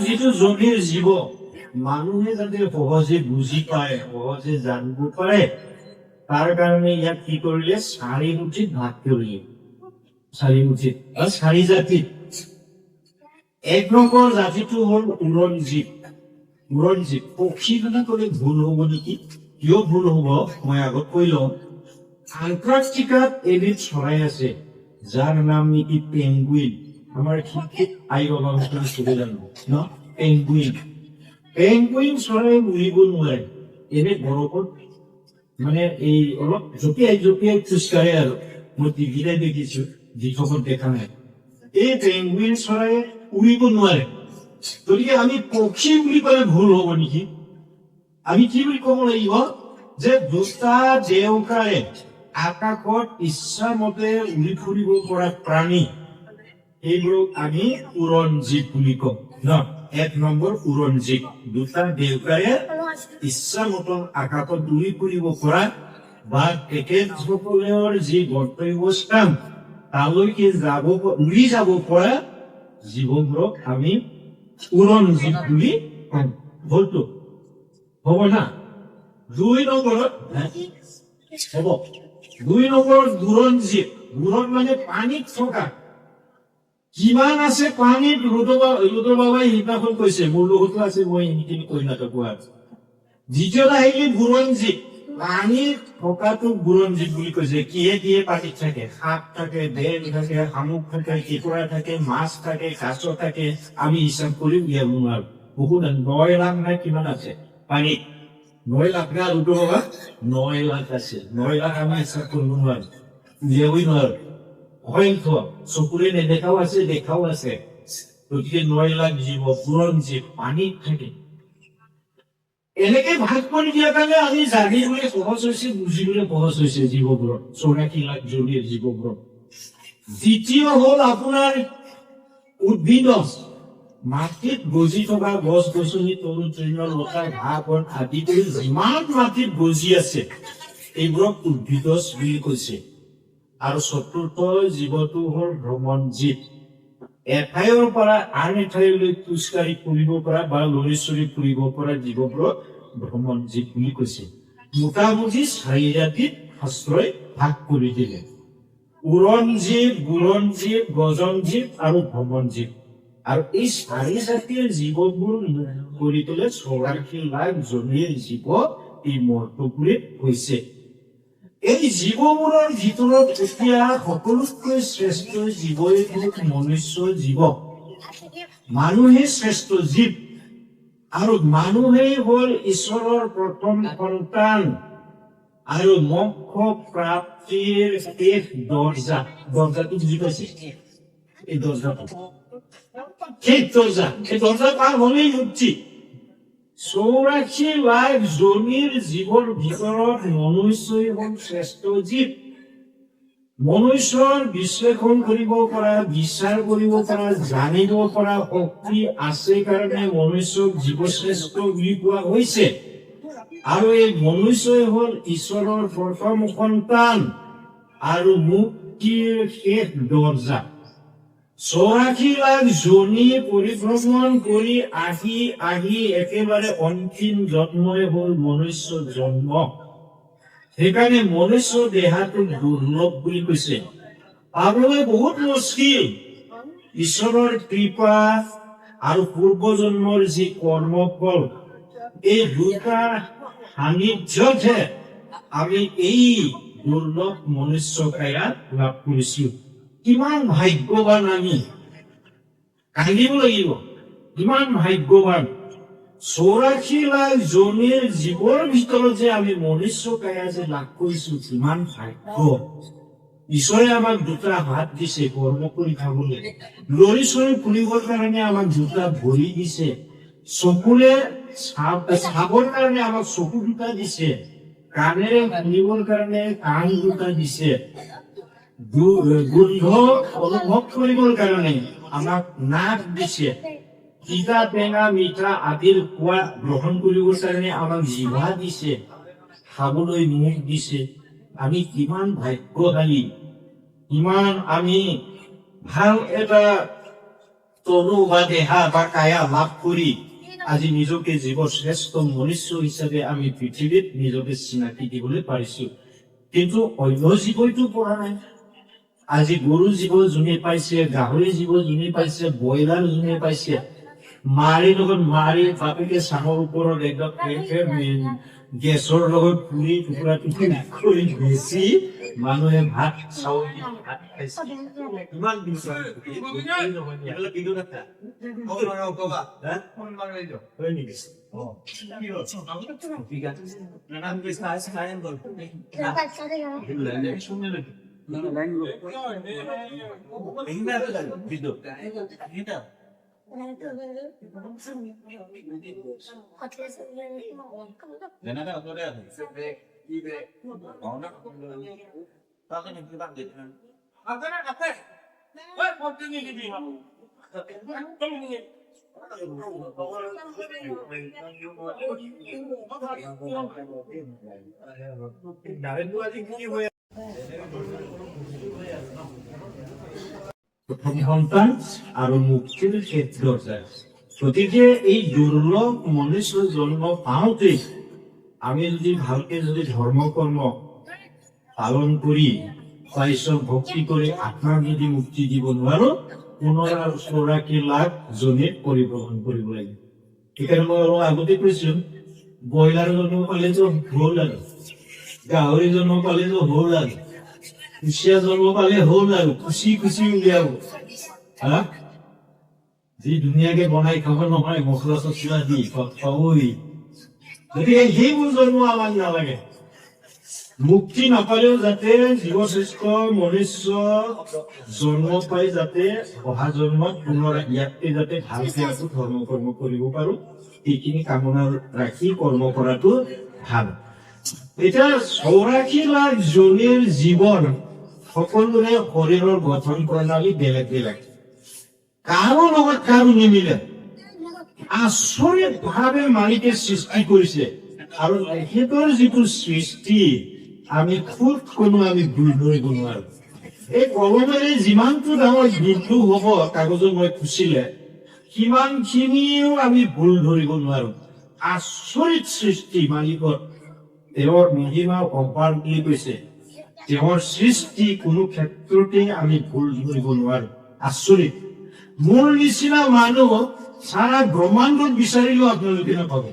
যিটো জনীৰ জীৱ মানুহে যাতে সহজে বুজি পায়, সহজে জানিব পাৰে, তাৰ কাৰণে ইয়াক কি কৰিলে 4 মুঠিত ভাগ কৰিলে। 4 মুঠিত বা 4 জাতিত। 1 নম্বৰ জাতিটো হ'ল উৰণজীৱ। উৰণজীৱ পক্ষী বুলি ক'লে ভুল হ'ব নেকি? কিয় ভুল হ'ব মই আগত কৈ লওঁ। আণ্টাৰ্কটিকাত এবিধ চৰাই আছে যাৰ নাম নেকি পেংগুইন। আমাৰ খিৰিকীত আই বাবাহঁতে চবে জানো ন, পেংগুইন। পেংগুইন চৰাই উৰিব নোৱাৰে, এনে বৰফত মানে এই অলপ জঁপিয়াই জঁপিয়াই খোজকাঢ়ে আৰু। মই টিভিতে দেখিছো, দিশত দেখা নাই। এই পেংগুইন চৰাই উৰিব নোৱাৰে, গতিকে আমি পক্ষী বুলি ক'লে ভুল হ'ব নেকি? আমি কি বুলি ক'ব লাগিব যে দুটা দেউকাৰে আকাশত ইচ্ছামতে উৰি ফুৰিব পৰা প্ৰাণী, এইবোৰক আমি উৰণজীৱ বুলি কওঁ ন। 1 নম্বৰ উৰণজীৱ, দুটা দেউকাৰে ইচ্ছামতে আকাশত উৰি ফুৰিব পৰা বা তেখেতসকলৰ যি গন্তব্যস্থান তালৈকে উৰি যাব পৰা জীৱবোৰক আমি উৰণজীৱ বুলি কওঁ। হলতো হ'ব না? 2 নম্বৰত হ'ব 2 নম্বৰত বুৰঞ্জীৱ। বুৰণ মানে পানীত থকা। কিমান আছে পানীত? ৰুদ্ৰ বাবাই সিদিনাখন কৈছে, মোৰ লগতো আছে, মই সেইখিনি কৈ নাথাকো আৰু। দ্বিতীয়তে আহিলে বুৰঞ্জীৱ। পানীত থকাটো বুৰঞ্জীৱ বুলি কৈছে। কিহে কিহে পানীত থাকে? সাপ থাকে, বেল থাকে, শামুক থাকে, কেঁকোৰা থাকে, মাছ থাকে, কাছ থাকে। আমি হিচাপ কৰি উলিয়াব নোৱাৰো। বহুত 9 লাখ নাই কিমান আছে পানীত? 9 লাখ না ৰুদ্ৰ বাবা? 9 লাখ আছে। 9 লাখ আমি হিচাপ কৰিব নোৱাৰো, উলিয়াবই নোৱাৰো। অসংখ্য, চকুৰে নেদেখাও আছে, দেখাও আছে। গতিকে 9 লাখ জীৱ, বুৰঞ্জীৱ, পানীত থাকে। এনেকে ভাগ কৰি দিয়াৰ কাৰণে আমি জানিবলৈ সহজ হৈছে, বুজিবলৈ সহজ হৈছে জীৱবোৰক, 84 লাখ জনীৰ জীৱবোৰক। দ্বিতীয় হ'ল আপোনাৰ উদ্ভিদ। মাটিত গজি থকা গছ গছনি, তৰু তৃণ, লতা, ঘাঁহ বন আদি কৰি যিমান মাটিত গজি আছে এইবোৰক উদ্ভিদ বুলি কৈছে। আৰু চতুৰ্থ জীৱটো হ'ল ভ্ৰমণজীৱ। এঠাইৰ পৰা আন এঠাইলৈ খোজকাঢ়ি ফুৰিব পৰা বা লৰি চৰি ফুৰিব পৰা জীৱবোৰক ভ্ৰমণজীৱ বুলি কৈছে। মোটামুটি 4 জাতিত শাস্ত্ৰই ভাগ কৰি দিলে: উৰণজীৱ, বুৰঞ্জীৱ, গজনজীৱ আৰু ভ্ৰমণজীৱ। আৰু এই 4 জাতিৰ জীৱবোৰ কৰি তোলে 84 লাখ জনীৰ জীৱ এই মৰ্তপুৰীত হৈছে। এই জীৱবোৰৰ ভিতৰত এতিয়া সকলোতকৈ শ্ৰেষ্ঠ জীৱই হ'ল মনুষ্য জীৱ। মানুহে শ্ৰেষ্ঠ জীৱ, আৰু মানুহেই হ'ল ঈশ্বৰৰ প্ৰথম সন্তান আৰু মোক্ষ প্ৰাপ্তিৰ শেষ দৰ্জা। দৰ্জাটো বুজি পাইছে? এই দৰ্জাটো শেষ দৰ্জা। এই দৰ্জা পাৰ হলেই মুক্তি। 84 লাখ জনীৰ জীৱৰ ভিতৰত মনুষ্যই হ'ল শ্ৰেষ্ঠ জীৱ। মনুষ্যৰ বিশ্লেষণ কৰিব পৰা, বিচাৰ কৰিব পৰা, জানিব পৰা শক্তি আছে কাৰণে মনুষ্যক জীৱশ্ৰেষ্ঠ বুলি কোৱা হৈছে। আৰু এই মনুষ্যই হ'ল ঈশ্বৰৰ প্ৰথম সন্তান আৰু মুক্তিৰ শেষ দৰ্জা। 84 লাখ জনী পৰিভ্ৰমণ কৰি আহি একেবাৰে অন্তিম জন্মই হ'ল মনুষ্য জন্ম। সেইকাৰণে মনুষ্য দেহাটো দুৰ্লভ বুলি কৈছে। পাবলৈ বহুত মুস্কিল। ঈশ্বৰৰ কৃপা আৰু পূৰ্বজন্মৰ যি কৰ্মফল, এই দুটা সান্নিধ্যতহে আমি এই দুৰ্লভ মনুষ্য কায়া লাভ কৰিছো। কিমান ভাগ্যৱান আমি, কান্দিব লাগিব। কিমান ভাগ্যৱান! 84 লাখ জনীৰ জীৱৰ ভিতৰত যে আমি মনুষ্য কায়া যে লাভ কৰিছো, কিমান ভাগ্য! ঈশ্বৰে আমাক 2টা হাত দিছে কৰ্ম কৰি খাবলৈ, লৰি চৰি ফুৰিবৰ কাৰণে আমাক 2টা ভৰি দিছে, চকুৰে চাবৰ কাৰণে আমাক চকু 2টা দিছে, কাণেৰে শুনিবৰ কাৰণে কাণ 2টা দিছে, গোন্ধ অনুভৱ কৰিবৰ কাৰণে আমাক নাক দিছে, তিতা টেঙা মিঠা আদিৰ খোৱা গ্ৰহণ কৰিবৰ কাৰণে আমাক জিভা দিছে, খাবলৈ মুখ দিছে। আমি কিমান ভাগ্যশালী, কিমান আমি ভাল এটা তনু বা দেহা বা কায়া লাভ কৰি আজি নিজকে জীৱৰ শ্ৰেষ্ঠ মনুষ্য হিচাপে আমি পৃথিৱীত নিজকে চিনাকি দিবলৈ পাৰিছো কিন্তু অন্য জীৱইতো পৰা নাই আজি গৰু জীৱ যোনে পাইছে গাহৰি জীৱ যোনে পাইছে ব্ৰইলাৰ যোনে পাইছে মাৰি লগত মাৰি বাপেকে চাঙৰ ওপৰত একদম গেছৰ লগত পুৰি টুকুৰা টুকুৰি কৰি বেছি মানুহে ভাত চাউল দি ভাত খাইছে ইমান বিশ্বাস হয় নেকি সন্তান আৰু মুক্তিৰ ক্ষেত্ৰত গতিকে এই দুৰ্লভ মনুষ্য জন্ম পাওঁতে আমি যদি ভালকে যদি ধৰ্ম কৰ্ম পালন কৰি বা ঈশ্বৰ ভক্তি কৰি আত্মাক যদি মুক্তি দিব নোৱাৰো 84 লাখ জনীত পৰিবহন কৰিব লাগিব সেইকাৰণে মই অলপ আগতে কৈছো ব্ৰইলাৰ জন্ম পালেতো হ'ল আৰু গাহৰি জন্ম পালেতো হ'ল আৰু কুচিয়া জন্ম পালে হ'ল আৰু খুচি খুচি উলিয়াব যি ধুনীয়াকে বনাই খাব নহয় মছলা চছলা দি খাবই গতিকে সেইবোৰ জন্ম আমাক নালাগে মুক্তি নাপালেও যাতে জীৱশ্ৰেষ্ঠ মনুষ্য জন্ম পাই যাতে অহা জন্মত পুনৰ ইয়াতে যাতে ভালকে আকৌ ধৰ্ম কৰ্ম কৰিব পাৰো এইখিনি কামনা ৰাখি কৰ্ম কৰাটো ভাল এতিয়া 84 লাখ জনীৰ জীৱন সকলোৰে শৰীৰৰ গঠন প্ৰণালী বেলেগ বেলেগ কাৰো লগত কাৰো নিমিলে আচৰিত ভাৱে মালিকে সৃষ্টি কৰিছে আৰু তেখেতৰ যিটো সৃষ্টি আমি খুব কোনো আমি ভুল ধৰিব নোৱাৰো এই কলমেৰে যিমানটো ডাঙৰ বিন্দু হব কাগজত মই খুচিলে সিমানখিনিও আমি ভুল ধৰিব নোৱাৰো আচৰিত সৃষ্টি মালিকৰ তেওঁৰ মহিমা অপাৰ বুলি কৈছে তেওঁৰ সৃষ্টি কোনো ক্ষেত্ৰতে আমি ভুল ধৰিব নোৱাৰো আচৰিত মোৰ নিচিনা মানুহ সাৰা ব্ৰহ্মাণ্ডত বিচাৰিলেও আপোনালোকে নাপাব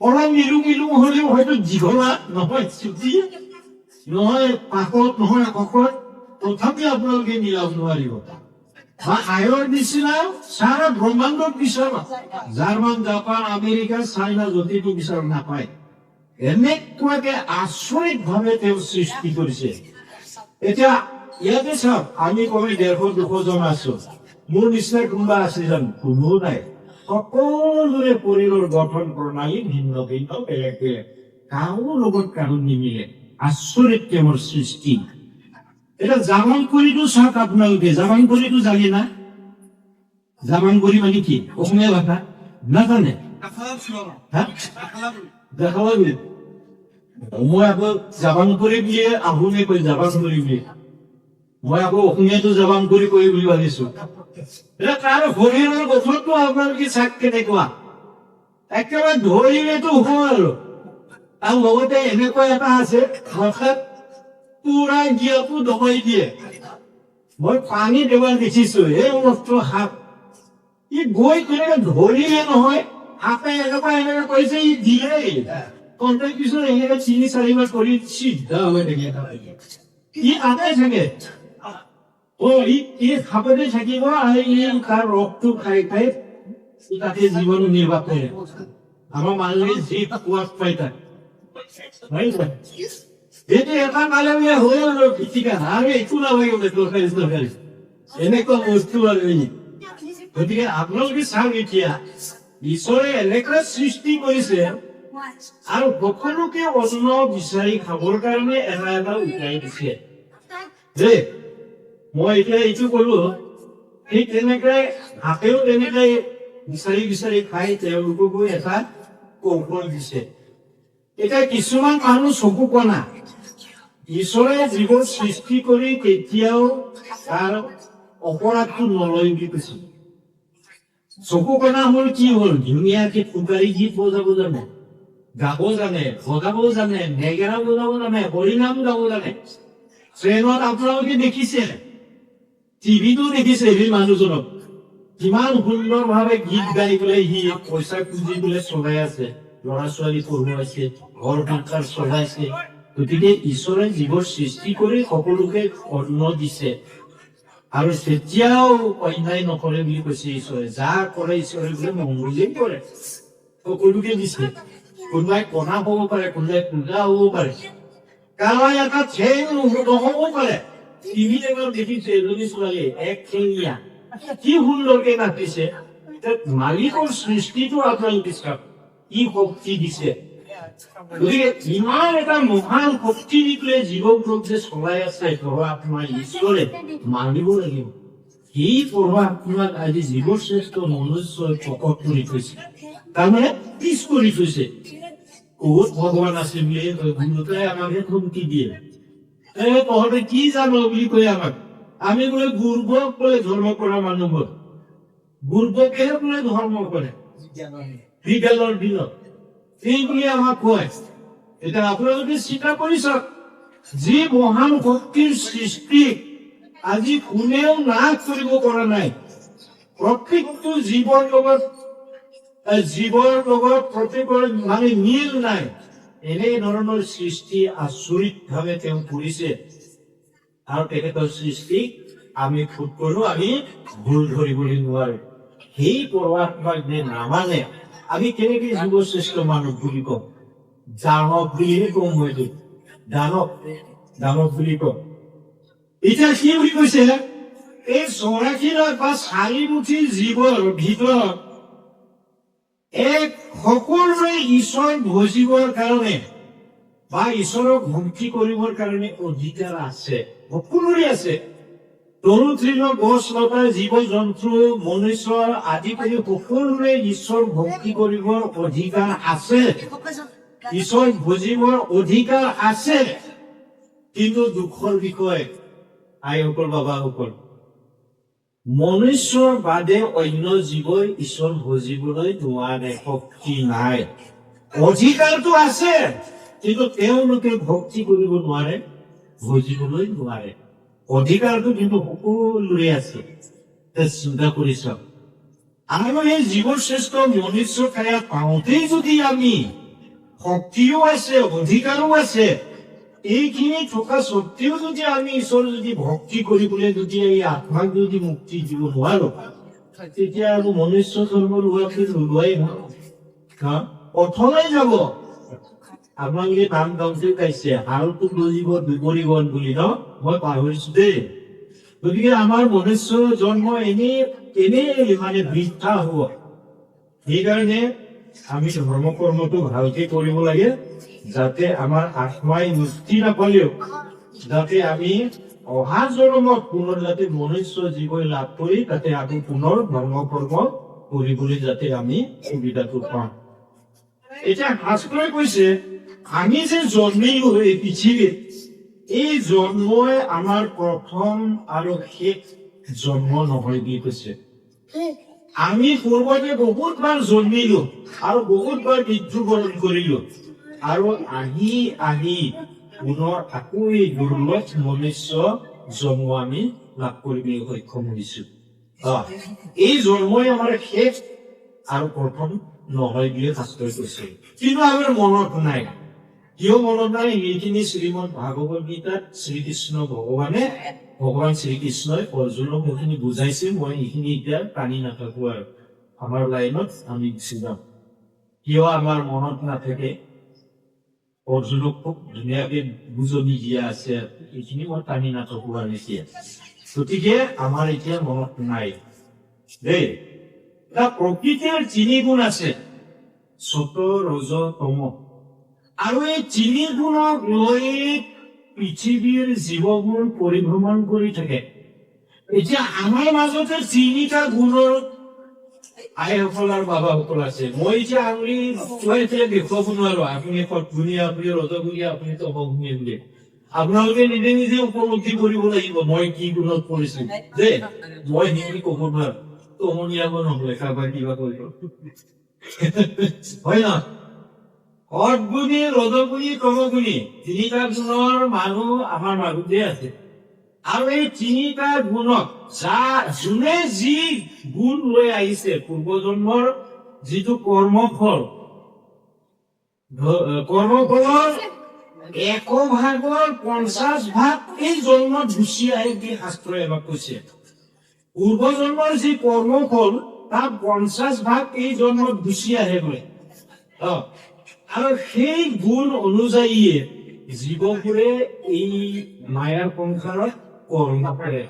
অলপ মিলু মিলু হলেও হয়তো দীঘলা নহয় চুটি নহয় পাকত নহয় ককত তথাপি আপোনালোকে মিলাব নোৱাৰিব বা আয়ৰ নিচিনা সাৰা ব্ৰহ্মাণ্ডত বিচাৰ জাৰ্মান জাপান আমেৰিকা চাইনা য'তেতো বিচাৰ নাপায় এনেকুৱাকে আচৰিত ভাৱে তেওঁ সৃষ্টি কৰিছে এতিয়া ইয়াতে চাওক আমি কমেই 150-200 জন আছো মোৰ নিচিনা কোনোবা আছে জানো কোনো নাই সকলোৰে শৰীৰৰ গঠন প্ৰণালী ভিন্ন ভিন্ন বেলেগ বেলেগ কাৰো লগত কাৰো নিমিলে আচৰিত তেওঁৰ সৃষ্টি এটা জামান কৰিটো চাওক আপোনালোকে জামান কৰিটো জানে না জামান কৰি মানে কি অসমীয়া ভাষা নাজানে দেখালাবি মই আকৌ জাবান কৰি দিয়ে আহুনে কৈ জাবান কৰি দিয়ে মই আকৌ অসমীয়াটো জাবান কৰি কৈ বুলি ভাবিছো এটা তাৰ শৰীৰৰ গঠনটো আপোনালোকে চাক কেনেকুৱা একেবাৰে ধৰিলেতো হয় আৰু লগতে এনেকুৱা এটা আছে ভাষাত পুৰা দিয়াটো দবাই দিয়ে মই পানী দেৱাল দেখিছো এই বস্তু সাপ ই গৈ তেনেকে ধৰিলে নহয় সাপে এনেকুৱা কৈছে ই দিলেই কণ্টেক পিছত এনেকে 3-4 কৰি চিধা হৈ থাকে ই আটাই থাকে ই সাপতে থাকিব আৰু ই তাৰ ৰসটো খাই খাই তাতে জীৱন নিৰ্বাহ কৰে আমাৰ মানুহে যি সোৱাদ পাই তাক এইটো এটা কালে হৈ গ'ল পিটিকা আৰু একো নালাগে তৰকাৰী এনেকুৱা বস্তু আৰু গতিকে আপোনালোকে চাওক এতিয়া ঈশ্বৰে এনেকুৱা সৃষ্টি কৰিছে আৰু সকলোকে অন্ন বিচাৰি খাবৰ কাৰণে এটা এটা উঠাই দিছে দেই মই এতিয়া এইটো কলো ঠিক তেনেকে হাতেও তেনেকে বিচাৰি বিচাৰি খাই তেওঁলোককো এটা কৌশল দিছে এতিয়া কিছুমান মানুহ চকু কণা ঈশ্বৰে জীৱ সৃষ্টি কৰি কেতিয়াও তাৰ অপৰাধটো নলয় বুলি কৈছে চকু কণা হ'ল কি হ'ল ধুনীয়াকে ফুকাৰী গীত বজাব জানে, গাব জানে, বজাব জানে, নেগেৰা বজাব জানে, হৰিনাম গাব জানে। ট্ৰেইনত আপোনালোকে দেখিছে, টিভিতো দেখিছে সেই মানুহজনক কিমান সুন্দৰ ভাৱে গীত গাই পেলাই সি পইচা খুজি পেলাই চলাই আছে, ল'ৰা ছোৱালী পঢ়ুৱাইছে, ঘৰ সংসাৰ চলাইছে। গতিকে ঈশ্বৰে জীৱৰ সৃষ্টি কৰি সকলোকে অন্ন দিছে আৰু তেতিয়াও অন্যায় নকৰে বুলি কৈছে ঈশ্বৰে। যাৰ কৰে ঈশ্বৰে বোলে মংগলেই কৰে, সকলোকে দিছে। কোনোবাই কণা হব পাৰে, কোনোবাই পূজা হব পাৰে, কাৰোবাৰ এটা ঠেং নহব পাৰে। টিভি এবাৰ দেখিছে এজনী ছোৱালী এক ঠেঙীয়া, কি সুন্দৰকে নাচিছে। মালিকৰ সৃষ্টিটো আপোনালোকে চাওক, কি শক্তি দিছে। গতিকে ইমান এটা মহান শক্তি দি পেলাই জীৱক যে চলাই আছে আপোনাৰ ঈশ্বৰে, মানিব লাগিব। সেই পৰমাত্মাক আজি জীৱশ্ৰেষ্ঠ মনুষ্যই প্ৰকট কৰি থৈছে, তাৰমানে পিছ কৰি থৈছে। বহুত ভগৱান আছে বুলি গুৰুতে আমাকে ধমকি দিয়ে, তহঁতে কি জানো বুলি কয় আমাক। আমি বোলে বুৰ্বক বোলে ধৰ্ম কৰা মানুহবোৰ, বুৰ্বকেহে বোলে ধৰ্ম কৰে বিজ্ঞানৰ দিনত, এই বুলি আমাক কয়। এতিয়া আপোনালোকে চিন্তা কৰি চাওক, যি মহান শক্তিৰ সৃষ্টি আজি কোনেও নাশ কৰিব পৰা নাই। প্ৰত্যেকটো জীৱৰ লগত প্ৰত্যেকৰ মানে মিল নাই। এনে ধৰণৰ সৃষ্টি আচৰিত ভাৱে তেওঁ কৰিছে আৰু তেখেতৰ সৃষ্টিক আমি ফুট কৰো, আমি ভুল ধৰিবলৈ নোৱাৰো। সেই পৰমাত্মাক যে নামানে আমি কেনেকে জীৱশ্ৰেষ্ঠ মানুহ বুলি কম? দানৱ বুলিহে কম, হয়তো দানৱ বুলি কম। এতিয়া কি বুলি কৈছে, এই 84 লাখ বা 4 মুঠি জীৱৰ ভিতৰত এক সকলোৰে ঈশ্বৰ ভজিবৰ কাৰণে বা ঈশ্বৰক ভক্তি কৰিবৰ কাৰণে অধিকাৰ আছে, সকলোৰে আছে। তৰু তৃণ গছ লতা জীৱ জন্তু মনুষ্য আদি কৰি সকলোৰে ঈশ্বৰ ভক্তি কৰিবৰ অধিকাৰ আছে, ঈশ্বৰ ভজিবৰ অধিকাৰ আছে। কিন্তু দুখৰ বিষয় আইসকল বাবাসকল, মনুষ্যৰ বাদে অন্য জীৱই ঈশ্বৰ ভজিবলৈ নোৱাৰে, শক্তি নাই। অধিকাৰটো আছে কিন্তু তেওঁলোকে ভক্তি কৰিব নোৱাৰে, ভজিবলৈ নোৱাৰে। অধিকাৰটো কিন্তু সকলোৰে আছে। চিন্তা কৰি চাওক, আৰু এই জীৱশ্ৰেষ্ঠ মনুষ্য কায়া পাওঁতেই যদি আমি শক্তিও আছে অধিকাৰো আছে, এইখিনি থকা সত্বেও যদি আমি ঈশ্বৰ যদি ভক্তি কৰিবলৈ যদি এই আত্মাক যদি মুক্তি দিব নোৱাৰো, তেতিয়া আৰু মনুষ্য জন্ম লোৱাই অথলে যাব। আপোনালোকে নাম গাওঁতে গাইছে হালটো গজিব দুবৰি বন বুলি, ন? মই পাহৰিছো দেই। গতিকে আমাৰ মনুষ্য জন্ম এনেই মানে বৃথা হব। সেইকাৰণে আমি ধৰ্ম কৰ্মটো ভালকে কৰিব লাগে, যাতে আমাৰ আত্মাই মুক্তি নাপালেও যাতে আমি অহা জন্মত পুনৰ যাতে মনুষ্য জীৱই লাভ কৰি তাতে আকৌ পুনৰ ধৰ্ম কৰ্ম কৰিবলৈ যাতে আমি সুবিধাটো পাওঁ। এতিয়া শাস্ত্ৰই কৈছে আমি যে জন্মিলো এই পৃথিৱীত, এই জন্মই আমাৰ প্ৰথম আৰু শেষ জন্ম নহয় বুলি কৈছে। আমি পূৰ্বতে বহুতবাৰ জন্মিলো আৰু বহুতবাৰ মৃত্যুবৰণ কৰিলো আৰু আহি পুনৰ আকৌ এই দুৰ্লভ মনুষ্য জন্ম আমি লাভ কৰিবলৈ সক্ষম হৈছো। এই জন্মই আমাৰ শেষ আৰু প্ৰথম নহয় বুলি শাস্ত্ৰই কৈছে। কিন্তু আমাৰ মনত নাই। কিয় মনত নাই? এইখিনি শ্ৰীমদ ভাগৱত গীতাত শ্ৰীকৃষ্ণ ভগৱান শ্ৰীকৃষ্ণই অৰ্জুনক এইখিনি বুজাইছে। মই এইখিনি এতিয়া টানি নাথাকো আৰু আমাৰ লাইনত আমি গুচি যাম। কিয় আমাৰ মনত নাথাকে? অৰ্জুনক খুব ধুনীয়াকে বুজনি দিয়া আছে, এইখিনি মই টানি নাথাকো আৰু এতিয়া। গতিকে আমাৰ এতিয়া মনত নাই দেই। প্ৰকৃতিৰ 3 গুণ আছে, সত ৰজ তম, আৰু এই 3 গুণক লৈ পৃথিৱীৰ জীৱবোৰ পৰিভ্ৰমণ কৰি থাকে। এতিয়া আমাৰ মাজতে 3টা গুণৰ আইসকল আৰু বাবাসকল আছে। মই এতিয়া আঙুলি এতিয়া দেখুৱাব নোৱাৰো, আপুনি সৎগুণী, আপুনি ৰজগুণী, আপুনি তমগুণী বুলি। আপোনালোকে নিজে নিজে উপলব্ধি কৰিব লাগিব মই কি গুণত পৰিছো যে মই সেইখিনি কব নোৱাৰো। কমনীয়াব নহলে কাৰোবাৰ কিবা কৰিব হয় ন সৎগুণী ৰজগুণী তমগুণী তিনিটা গুণৰ মানুহ আমাৰ মাজতে আছে আৰু এই তিনিটা গুণক যোনে যি গুণ লৈ আহিছে পূৰ্বজন্মৰ যিটো কৰ্মফল কৰ্মফলৰ 1/50 এই জন্মত গুচি আহে বুলি শাস্ত্ৰই আমাক কৈছে পূৰ্বজন্মৰ যি কৰ্মফল তাৰ 50% এই জন্মত গুচি আহে বোলে আৰু সেই গুণ অনুযায়ীয়ে জীৱবোৰে এই মায়াৰ সংসাৰত কৰ্ম কৰে